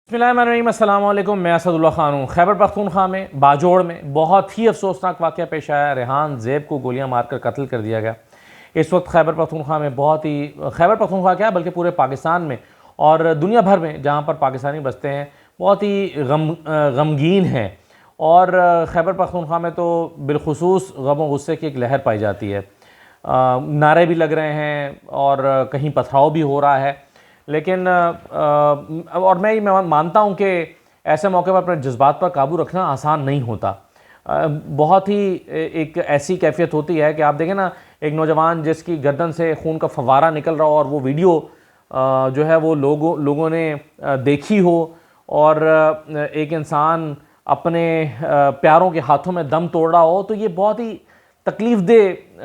बिस्मिल्लाहिर्रहमानिर्रहीम, अस्सलाम वालेकुम। मैं असदुल्ला ख़ान हूँ। खैबर पख्तूनख्वा में बाजोड़ में बहुत ही अफसोसनाक वाक़या पेश आया। रेहान ज़ेब को गोलियां मारकर कत्ल कर दिया गया। इस वक्त खैबर पख्तूनख्वा में बहुत ही, खैबर पख्तूनख्वा क्या बल्कि पूरे पाकिस्तान में और दुनिया भर में जहाँ पर पाकिस्तानी बसते हैं बहुत ही गमगीन हैं। और खैबर पख्तूनख्वा में तो बिलखुसूस गम व गुस्से की एक लहर पाई जाती है। नारे भी लग रहे हैं और कहीं पथराव भी हो रहा है। लेकिन और मैं ये मानता हूँ कि ऐसे मौके पर अपने जज्बात पर काबू रखना आसान नहीं होता। बहुत ही एक ऐसी कैफियत होती है कि आप देखें ना, एक नौजवान जिसकी गर्दन से खून का फव्वारा निकल रहा हो और वो वीडियो जो है वो लोगों ने देखी हो, और एक इंसान अपने प्यारों के हाथों में दम तोड़ रहा हो, तो ये बहुत ही तकलीफ़ दे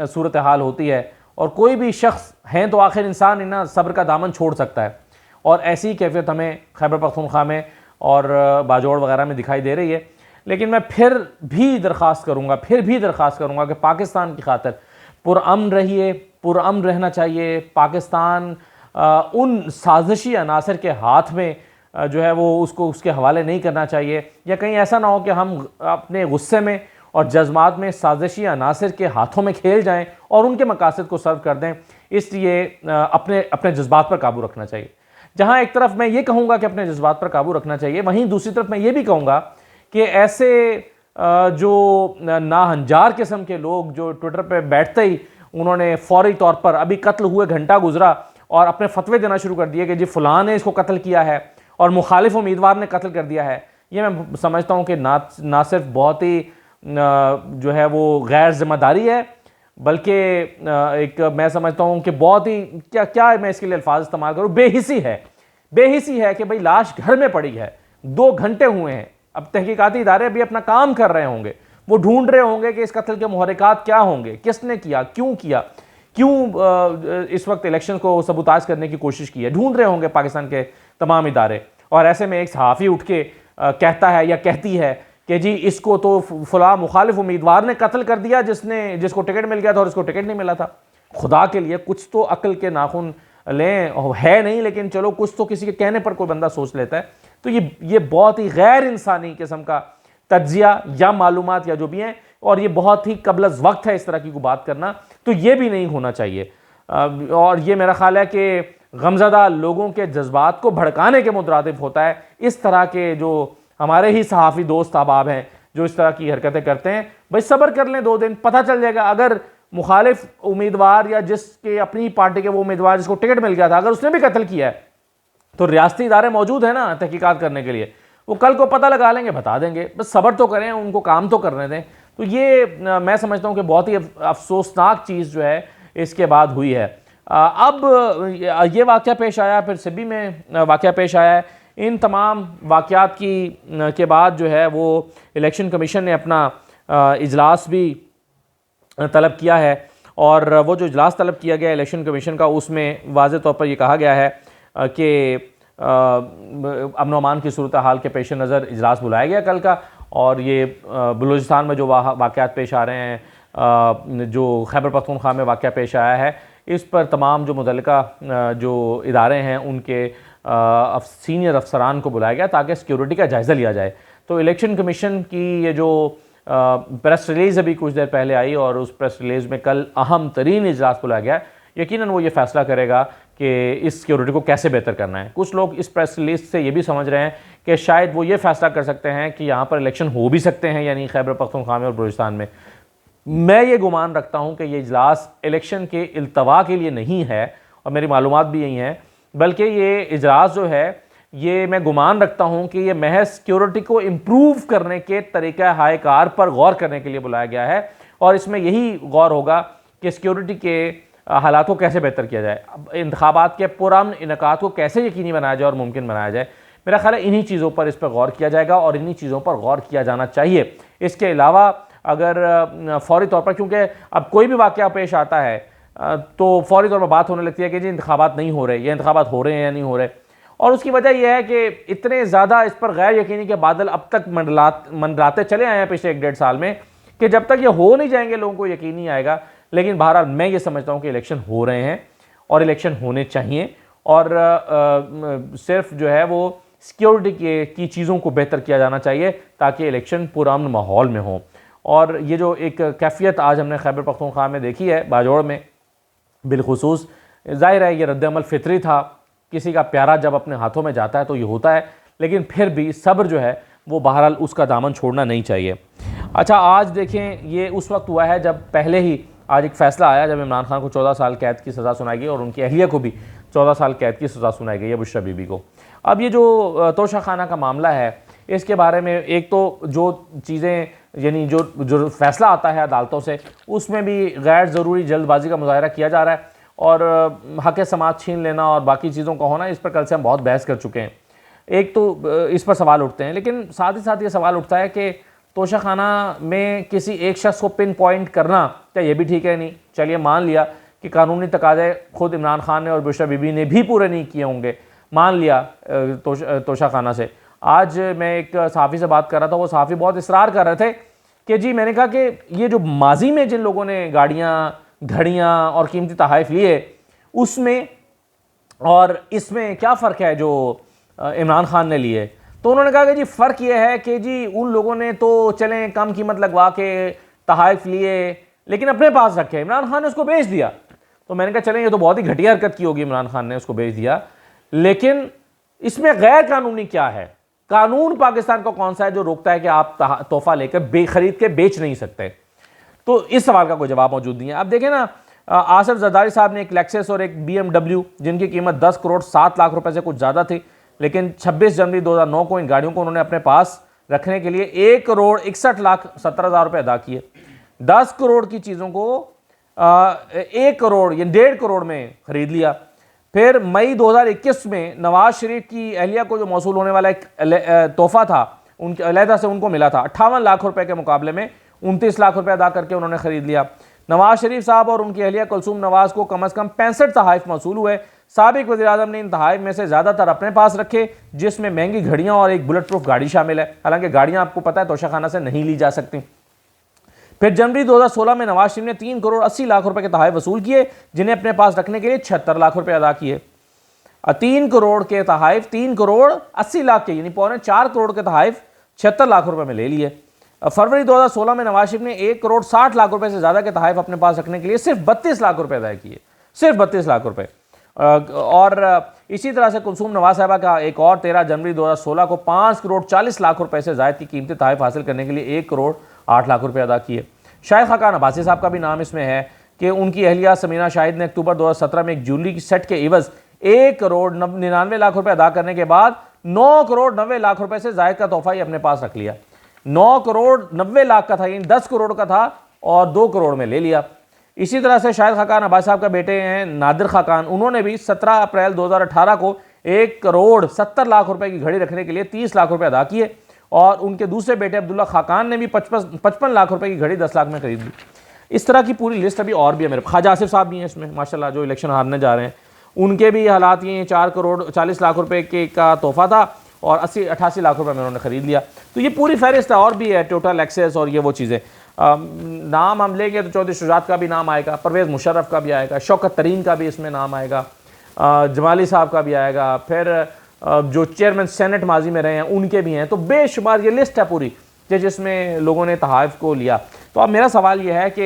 सूरत हाल होती है। और कोई भी शख्स हैं तो आखिर इंसान ना सब्र का दामन छोड़ सकता है, और ऐसी कैफियत हमें खैबर पख्तूनख्वा में और बाजोड़ वगैरह में दिखाई दे रही है। लेकिन मैं फिर भी दरख्वास्त करूँगा कि पाकिस्तान की खातिर पुरअमन रहिए, पुरअमन रहना चाहिए। पाकिस्तान उन साजिशी अनासर के हाथ में जो है वो उसके हवाले नहीं करना चाहिए, या कहीं ऐसा ना हो कि हम अपने गुस्से में और जज्बात में साजिशी अनासर के हाथों में खेल जाएं और उनके मकासद को सर्व कर दें। इसलिए अपने अपने जज्बात पर काबू रखना चाहिए। जहां एक तरफ मैं ये कहूँगा कि अपने जज्बात पर काबू रखना चाहिए, वहीं दूसरी तरफ मैं ये भी कहूँगा कि ऐसे जो नाहंजार किस्म के लोग जो ट्विटर पर बैठते ही उन्होंने फौरी तौर पर, अभी कत्ल हुए घंटा गुजरा और अपने फतवे देना शुरू कर दिए कि जी फलां ने इसको कत्ल किया है और मुखालिफ उम्मीदवार ने कत्ल कर दिया है, ये मैं समझता हूँ कि ना सिर्फ बहुत ही जो है वो गैर जिम्मेदारी है, बल्कि एक मैं समझता हूँ कि बहुत ही क्या मैं इसके लिए अल्फाज इस्तेमाल करूँ, बेहिसी है कि भाई लाश घर में पड़ी है, 2 घंटे हुए हैं। अब तहकीकाती इदारे अभी अपना काम कर रहे होंगे, वो ढूंढ रहे होंगे कि इस कत्ल के मुहर्रिकात क्या होंगे, किसने किया, क्यों इस वक्त इलेक्शन को सबूताज करने की कोशिश की है, ढूंढ रहे होंगे पाकिस्तान के तमाम इदारे। और ऐसे में एक सहाफ़ी उठ के कहता है या कहती है कि जी इसको तो फला मुखालिफ उम्मीदवार ने कत्ल कर दिया जिसको टिकट मिल गया था और इसको टिकट नहीं मिला था। खुदा के लिए कुछ तो अक्ल के नाखून लें, है नहीं, लेकिन चलो कुछ तो किसी के कहने पर कोई बंदा सोच लेता है। तो ये बहुत ही गैर इंसानी किस्म का तज्जिया या मालूमात या जो भी हैं, और ये बहुत ही कबलज़ वक्त है इस तरह की कोई बात करना, तो ये भी नहीं होना चाहिए। और ये मेरा ख्याल है कि गमज़दा लोगों के जज्बात को भड़काने के मुतरादिफ होता है। इस तरह के जो हमारे ही सहाफ़ी दोस्त अहबाब हैं जो इस तरह की हरकतें करते हैं, भाई सब्र कर लें, 2 दिन पता चल जाएगा। अगर मुखालिफ उम्मीदवार या जिसके अपनी पार्टी के वो उम्मीदवार जिसको टिकट मिल गया था, अगर उसने भी कत्ल किया है, तो रियासती इदारे मौजूद है ना तहकीकात करने के लिए, वो कल को पता लगा लेंगे, बता देंगे। बस सब्र तो करें, उनको काम तो करने दें। तो ये मैं समझता हूँ कि बहुत ही अफसोसनाक चीज़ जो है इसके बाद हुई है। अब ये वाक़या पेश आया, फिर सिब्बी में वाक़या पेश आया है। इन तमाम वाक़यात के बाद जो है वो इलेक्शन कमीशन ने अपना इजलास भी तलब किया है, और वो जो इजलास तलब किया गया इलेक्शन कमीशन का, उसमें वाज़ेह तौर पर यह कहा गया है कि अमन अमान की सूरत हाल के पेश नज़र इजलास बुलाया गया कल का। और ये बलूचिस्तान में जो वाक़यात पेश आ रहे हैं, जो खैबर पख्तूनख्वा में वाक़या पेश आया है, इस पर तमाम जो मुतल्लिका जो इदारे हैं उनके सीनियर अफसरान को बुलाया गया ताकि सिक्योरिटी का जायज़ा लिया जाए। तो इलेक्शन कमीशन की ये जो प्रेस रिलीज़ अभी कुछ देर पहले आई, और उस प्रेस रिलीज़ में कल अहम तरीन इजलास बुलाया गया। यकीनन वो ये फ़ैसला करेगा कि इस सिक्योरिटी को कैसे बेहतर करना है। कुछ लोग इस प्रेस रिलीज़ से ये भी समझ रहे हैं कि शायद वो ये फ़ैसला कर सकते हैं कि यहाँ पर इलेक्शन हो भी सकते हैं, यानी खैबर पख्तूनख्वा में और बलूचिस्तान में। मैं ये गुमान रखता हूँ कि ये इजलास इलेक्शन के इल्तवा के लिए नहीं है, और मेरी मालूमात भी यही हैं, बल्कि ये इजलास जो है ये मैं गुमान रखता हूँ कि ये महज सिक्योरिटी को इम्प्रूव करने के तरीक़ा हाय कार पर गौर करने के लिए बुलाया गया है। और इसमें यही गौर होगा कि सिक्योरिटी के हालात को कैसे बेहतर किया जाए, इंतखाबात के पुरअमन इनेकात को कैसे यकीनी बनाया जाए और मुमकिन बनाया जाए। मेरा ख्याल है इन्हीं चीज़ों पर इस पर गौर किया जाएगा, और इन्हीं चीज़ों पर गौर किया जाना चाहिए। इसके अलावा अगर फौरी तौर पर, क्योंकि अब कोई भी वाक़या पेश आता है तो फौरी तौर पर बात होने लगती है कि जी इंतखाबात नहीं हो रहे, या इंतखाबात हो रहे हैं या नहीं हो रहे। और उसकी वजह यह है कि इतने ज़्यादा इस पर गैर यकीनी के बादल अब तक मंडराते चले आए हैं पिछले 1-1.5 साल में, कि जब तक ये हो नहीं जाएंगे लोगों को यकीन नहीं आएगा। लेकिन बहरहाल मैं ये समझता हूँ कि इलेक्शन हो रहे हैं और इलेक्शन होने चाहिए, और सिर्फ जो है वो सिक्योरिटी की चीज़ों को बेहतर किया जाना चाहिए ताकि इलेक्शन पुरअमन माहौल में हो। और ये जो एक कैफियत आज हमने खैबर पख्तूनख्वा में देखी है बाजोड़ में, बिलखुसूस ज़ाहिर है ये रद्द-ए-अमल फितरी था, किसी का प्यारा जब अपने हाथों में जाता है तो ये होता है, लेकिन फिर भी सब्र जो है वो बहरहाल उसका दामन छोड़ना नहीं चाहिए। अच्छा, आज देखें ये उस वक्त हुआ है जब पहले ही आज एक फ़ैसला आया जब इमरान खान को 14 साल कैद की सज़ा सुनाई गई और उनकी अहलिया को भी 14 साल कैद की सज़ा सुनाई गई है, बुशरा बीबी को। अब ये जो तोशा खाना का मामला है, इसके बारे में एक तो जो चीज़ें यानी जो फ़ैसला आता है अदालतों से, उसमें भी गैर ज़रूरी जल्दबाजी का मुजाहरा किया जा रहा है और हक़ समात छीन लेना और बाकी चीज़ों का होना, इस पर कल से हम बहुत बहस कर चुके हैं। एक तो इस पर सवाल उठते हैं, लेकिन साथ ही साथ ये सवाल उठता है कि तोशा खाना में किसी एक शख्स को पिन पॉइंट करना क्या ये भी ठीक है? नहीं, चलिए मान लिया कि कानूनी तकाज़े खुद इमरान खान ने और बुशरा बीबी ने भी पूरे नहीं किए होंगे, मान लिया तोशा खाना से। आज मैं एक सहाफ़ी से बात कर रहा था, वो सहाफ़ी बहुत इसरार कर रहे थे कि जी, मैंने कहा कि ये जो माजी में जिन लोगों ने गाड़ियाँ, घड़ियाँ और कीमती तोहफ़े लिए, उसमें और इसमें क्या फ़र्क है जो इमरान खान ने लिए? तो उन्होंने कहा कि जी फ़र्क ये है कि जी उन लोगों ने तो चलें कम कीमत लगवा के तोहफ़े लिए, लेकिन अपने पास रखे, इमरान खान ने उसको बेच दिया। तो मैंने कहा चलें ये तो बहुत ही घटिया हरकत की होगी, इमरान खान ने उसको बेच दिया, लेकिन इसमें गैर कानूनी क्या है? कानून पाकिस्तान का कौन सा है जो रोकता है कि आप तोहफा लेकर खरीद के बेच नहीं सकते? तो इस सवाल का कोई जवाब मौजूद नहीं है। अब देखें ना, आसिफ जरदारी साहब ने एक लेक्सस और एक BMW जिनकी कीमत 10 करोड़ 7 लाख रुपए से कुछ ज़्यादा थी, लेकिन 26 जनवरी 2009 को इन गाड़ियों को उन्होंने अपने पास रखने के लिए 1 करोड़ 61 लाख 70 हज़ार रुपये अदा किए। 10 करोड़ की चीज़ों को 1 करोड़ या 1.5 करोड़ में ख़रीद लिया। फिर मई 2021 में नवाज शरीफ की अहलिया को जो मौसूल होने वाला एक तोहफा था, उनके अलहदा से उनको मिला था, 58 लाख रुपए के मुकाबले में 29 लाख रुपए अदा करके उन्होंने ख़रीद लिया। नवाज शरीफ साहब और उनकी अहलिया कुलसूम नवाज को कम अज़ कम 65 तोहफ़े मौसूल हुए। साबिक वज़ीर आज़म ने इन तोहफ़े में से ज़्यादातर अपने पास रखे, जिसमें महंगी घड़ियाँ और एक बुलेट प्रूफ गाड़ी शामिल है। हालांकि गाड़ियाँ आपको पता है तोशा खाना से नहीं ली जा सकती। फिर जनवरी 2016 में नवाज शरीफ ने 3 करोड़ 80 लाख रुपए के तोहफ़े वसूल किए, जिन्हें अपने पास रखने के लिए 76 लाख रुपए अदा किए। 3 करोड़ के तोहफ़े 3 करोड़ 80 लाख के यानी 4 करोड़ के तोहफ़े 76 लाख रुपए में ले लिए। फरवरी 2016 में नवाज शरीफ ने 1 करोड़ 60 लाख रुपए से ज़्यादा के तोहफ़े अपने पास रखने के लिए सिर्फ 32 लाख रुपए अदा किए, सिर्फ 32 लाख रुपए। और इसी तरह से कुलसूम नवाज साहबा का एक और 13 जनवरी 2016 को 5 करोड़ 40 लाख रुपए से ज़ायद की कीमती तोहफ़े हासिल करने के लिए 1 करोड़ 8 लाख रुपए अदा किए। शाहिद खाकान अब्बासी साहब का भी नाम इसमें है कि उनकी अहलिया समीना शाहिद ने अक्टूबर 2017 में एक ज्वेलरी की सेट के एवज 1 करोड़ 99 लाख रुपए अदा करने के बाद 9 करोड़ 90 लाख रुपए से ज़ायद का तोहफ़ा ही अपने पास रख लिया। 9 करोड़ 90 लाख का था, यानी 10 करोड़ का था और 2 करोड़ में ले लिया। इसी तरह से शाहिद खाकान अब्बासी साहब का बेटे हैं नादिर खाकान, उन्होंने भी 17 अप्रैल 2018 को 1 करोड़ 70 लाख रुपए की घड़ी रखने के लिए 30 लाख रुपए अदा किए और उनके दूसरे बेटे अब्दुल्ला खाकान ने भी 55 लाख रुपए की घड़ी 10 लाख में खरीद ली। इस तरह की पूरी लिस्ट अभी और भी है मेरे। ख्वाजा आसिफ साहब भी हैं इसमें माशाल्लाह, जो इलेक्शन हारने जा रहे हैं, उनके भी हालात ये 4 करोड़ 40 लाख रुपए के का तोहफा था और 88 लाख रुपए में उन्होंने ख़रीद लिया। तो ये पूरी फहरिस्त और भी है, टोटल एक्सेस और ये वो चीज़ें। नाम हम लेंगे तो चौधरी शुजात का भी नाम आएगा, परवेज़ मुशर्रफ का भी आएगा, शौकत तरीन का भी इसमें नाम आएगा, जमाली साहब का भी आएगा, फिर जो चेयरमैन सेनेट माजी में रहे हैं उनके भी हैं। तो बेशुमार ये लिस्ट है पूरी जिसमें लोगों ने तोहफ़े को लिया। तो अब मेरा सवाल ये है कि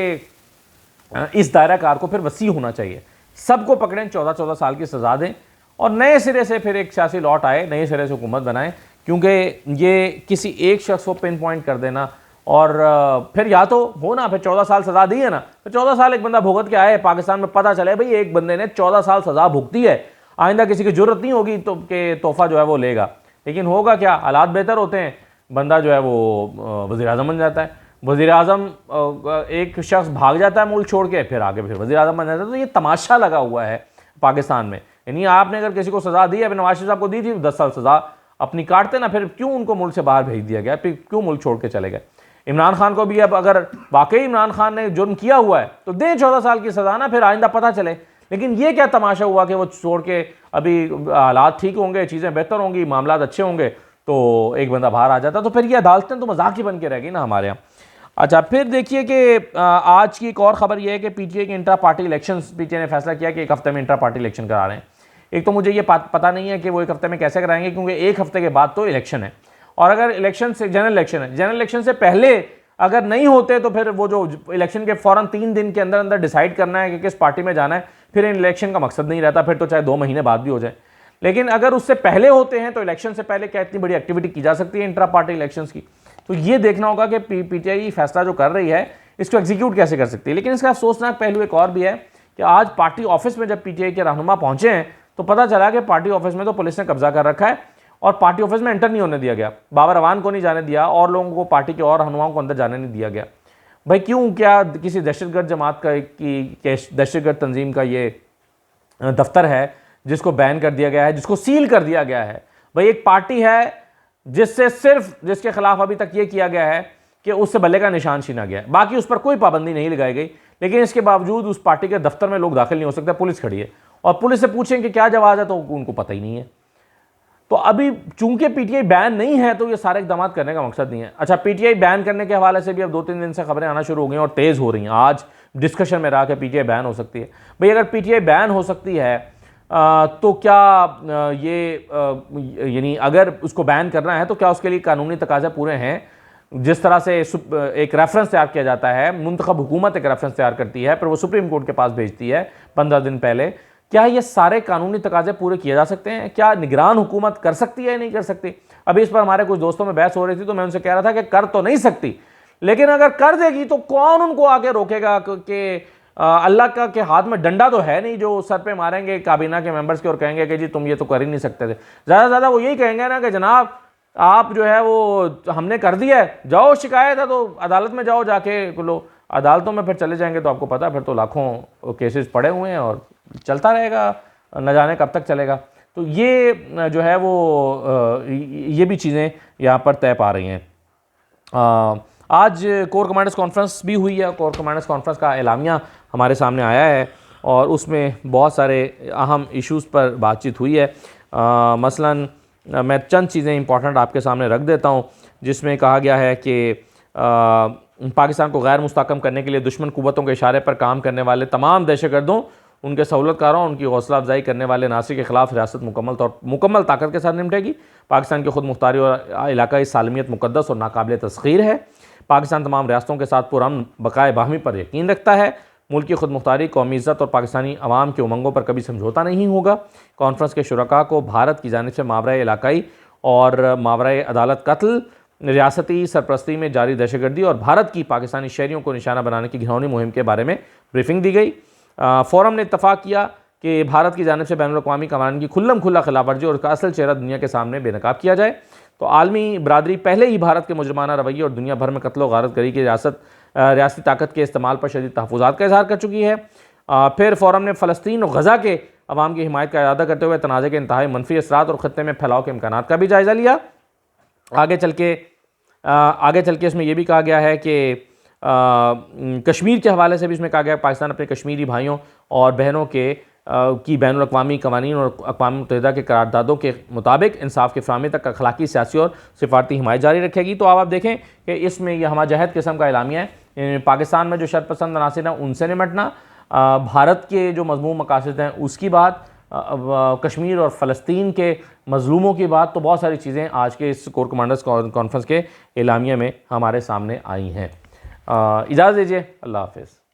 इस दायरा कार को फिर वसी होना चाहिए, सबको पकड़ें, 14-14 साल की सज़ा दें और नए सिरे से फिर एक सियासी लौट आए, नए सिरे से हुकूमत बनाएं, क्योंकि ये किसी एक शख्स को पिन पॉइंट कर देना और फिर या तो हो ना, फिर 14 साल सज़ा दी है ना, फिर 14 साल एक बंदा भुगत के आए, पाकिस्तान में पता चले भाई एक बंदे ने 14 साल सज़ा भुगती है, आइंदा किसी की जरूरत नहीं होगी तो कि तोहफ़ा जो है वो लेगा। लेकिन होगा क्या, हालात बेहतर होते हैं, बंदा जो है वो वज़ीर आज़म बन जाता है, वज़ीर आज़म एक शख्स भाग जाता है मुल्क छोड़ के, फिर आगे फिर वज़ीर आज़म बन जाता है। तो ये तमाशा लगा हुआ है पाकिस्तान में। यानी आपने अगर किसी को सज़ा दी, अभी नवाज शरीफ साहब को दी थी 10 साल सज़ा, अपनी काटते ना, फिर क्यों उनको मुल्क से बाहर भेज दिया गया, फिर क्यों मुल्क छोड़ के चले गए। इमरान खान को भी अब अगर वाकई इमरान खान ने जुर्म किया हुआ है तो दें 14 साल की सज़ा ना, फिर आइंदा पता चले। लेकिन ये क्या तमाशा हुआ कि वो छोड़ के, अभी हालात ठीक होंगे, चीज़ें बेहतर होंगी, मामला अच्छे होंगे तो एक बंदा बाहर आ जाता, तो फिर ये अदालतें तो मजाक ही बन के रहेगी ना हमारे यहाँ। अच्छा, फिर देखिए कि आज की एक और ख़बर यह है कि PTI के इंट्रा पार्टी इलेक्शन, PTI ने फैसला किया कि एक हफ्ते में इंट्रा पार्टी इलेक्शन करा रहे हैं। एक तो मुझे ये पता नहीं है कि वो एक हफ्ते में कैसे कराएंगे, क्योंकि एक हफ्ते के बाद तो इलेक्शन है, और अगर इलेक्शन से जनरल इलेक्शन से पहले अगर नहीं होते तो फिर वो जो इलेक्शन के फौरन 3 दिन के अंदर अंदर डिसाइड करना है कि किस पार्टी में जाना है, फिर इन इलेक्शन का मकसद नहीं रहता, फिर तो चाहे 2 महीने बाद भी हो जाए। लेकिन अगर उससे पहले होते हैं तो इलेक्शन से पहले क्या इतनी बड़ी एक्टिविटी की जा सकती है इंट्रा पार्टी इलेक्शंस की। तो ये देखना होगा कि पीटीआई फैसला जो कर रही है इसको एग्जीक्यूट कैसे कर सकती है। लेकिन इसका अफसोसनाक पहलू एक और भी है कि आज पार्टी ऑफिस में जब पीटीआई के रहनुमा पहुंचे हैं तो पता चला कि पार्टी ऑफिस में तो पुलिस ने कब्जा कर रखा है और पार्टी ऑफिस में एंटर नहीं होने दिया गया। बाबर अवान को नहीं जाने दिया और लोगों को, पार्टी के और रहनुमाओं को अंदर जाने नहीं दिया गया। भाई क्यों? क्या किसी दहशतगर्द जमात का दहशतगर्द तंजीम का ये दफ्तर है जिसको बैन कर दिया गया है, जिसको सील कर दिया गया है? भाई एक पार्टी है जिसके खिलाफ अभी तक ये किया गया है कि उससे बल्ले का निशान छीना गया है, बाकी उस पर कोई पाबंदी नहीं लगाई गई, लेकिन इसके बावजूद उस पार्टी के दफ्तर में लोग दाखिल नहीं हो सकते, पुलिस खड़ी है और पुलिस से पूछें कि क्या जवाब है तो उनको पता ही नहीं है। तो अभी चूंकि पीटीआई बैन नहीं है तो ये सारे इकदाम करने का मकसद नहीं है। अच्छा, पीटीआई बैन करने के हवाले से भी अब 2-3 दिन से खबरें आना शुरू हो गई और तेज़ हो रही हैं। आज डिस्कशन में रहा कि पीटीआई बैन हो सकती है। भाई अगर पीटीआई बैन हो सकती है तो क्या यानी अगर उसको बैन करना है तो क्या उसके लिए कानूनी तकाज़े पूरे हैं? जिस तरह से एक रेफरेंस तैयार किया जाता है, मुंतखब हुकूमत एक रेफरेंस तैयार करती है, फिर वो सुप्रीम कोर्ट के पास भेजती है 15 दिन पहले, क्या ये सारे कानूनी तकाजे पूरे किए जा सकते हैं? क्या निगरान हुकूमत कर सकती है या नहीं कर सकती? अभी इस पर हमारे कुछ दोस्तों में बहस हो रही थी तो मैं उनसे कह रहा था कि कर तो नहीं सकती, लेकिन अगर कर देगी तो कौन उनको आगे रोकेगा? कि अल्लाह का के हाथ में डंडा तो है नहीं जो सर पे मारेंगे काबीना के मेंबर्स के और कहेंगे कि जी तुम ये तो कर ही नहीं सकते थे। ज़्यादा से ज़्यादा वो यही कहेंगे ना कि जनाब आप जो है वो हमने कर दिया है, जाओ शिकायत है तो अदालत में जाओ, जाके लो। अदालतों में फिर चले जाएंगे तो आपको पता है फिर तो लाखों केसेस पड़े हुए हैं और चलता रहेगा, न जाने कब तक चलेगा। तो ये जो है वो ये भी चीज़ें यहाँ पर तय पा रही हैं। आज कोर कमांडर्स कॉन्फ्रेंस भी हुई है। कोर कमांडर्स कॉन्फ्रेंस का एलामिया हमारे सामने आया है और उसमें बहुत सारे अहम इश्यूज़ पर बातचीत हुई है। मसलन मैं चंद चीज़ें इंपॉर्टेंट आपके सामने रख देता हूँ, जिसमें कहा गया है कि पाकिस्तान को गैर मुस्तहकम करने के लिए दुश्मन कुव्वतों के इशारे पर काम करने वाले तमाम दहशतगर्दों, उनके सहूलतकारों, उनकी हौसला अफजाई करने वाले नासिर के खिलाफ रियासत मुकम्मल ताकत के साथ निपटेगी। पाकिस्तान की खुद मुख्तारी और इलाकाई सालमियत मुकद्दस और नाकाबिल तस्खीर है। पाकिस्तान तमाम रियासतों के साथ पुरअमन बकाए बाहमी पर यकीन रखता है। मुल्क की खुद मुख्तारी, कौमी इज़्ज़त और पाकिस्तानी अवाम के उमंगों पर कभी समझौता नहीं होगा। कॉन्फ्रेंस के शुरका को भारत की जानिब से मावरा इलाकाई और मावरा अदालत कत्ल, रियासती सरपरस्ती में जारी दहशतगर्दी और भारत की पाकिस्तानी शहरियों को निशाना बनाने की घिनौनी मुहिम के बारे में ब्रीफिंग दी गई। फोरम ने इत्तफाक किया कि भारत की जानिब से बैनुल-अक़वामी कवानीन की खुल्ला खिलाफ वर्जी और उसका असल चेहरा दुनिया के सामने बेनकाब किया जाए। तो आलमी बरादरी पहले ही भारत के मुजरमाना रवैये और दुनिया भर में कत्ल गारत गरी की रियासती ताकत के इस्तेमाल पर शदीद तहफ़्फ़ुज़ात का इज़हार कर चुकी है। फिर फोरम ने फ़लस्तीन और गज़ा के अवाम की हिमायत का इरादा करते हुए तनाज़े के इंतहाई मनफी असरात और ख़त्ते में फैलाव के इम्कानात का भी जायज़ा लिया। आगे चल के इसमें यह भी कहा गया है कि कश्मीर के हवाले से भी इसमें कहा गया पाकिस्तान अपने कश्मीरी भाइयों और बहनों की बैनुल-अक़वामी कवानीन और अक़वाम मुत्तहिदा के करारदादों के मुताबिक इंसाफ की फ़राहमी तक अखलाकी, सियासी और सिफारती हिमायत जारी रखेगी। तो अब आप देखें कि इसमें यह हमाजहद किस्म का एलामिया है। पाकिस्तान में जो शरपसंद अनासिर हैं उनसे निमटना, भारत के जो मज़मूम मकासद हैं उसकी बात, कश्मीर और फ़लस्तीन के मज़लूमों की बात, तो बहुत सारी चीज़ें आज के इस कोर कमांडर्स कॉन्फ्रेंस के एलामिया में हमारे सामने आई हैं। इजाज़त दीजिए, अल्लाह हाफ़िज़।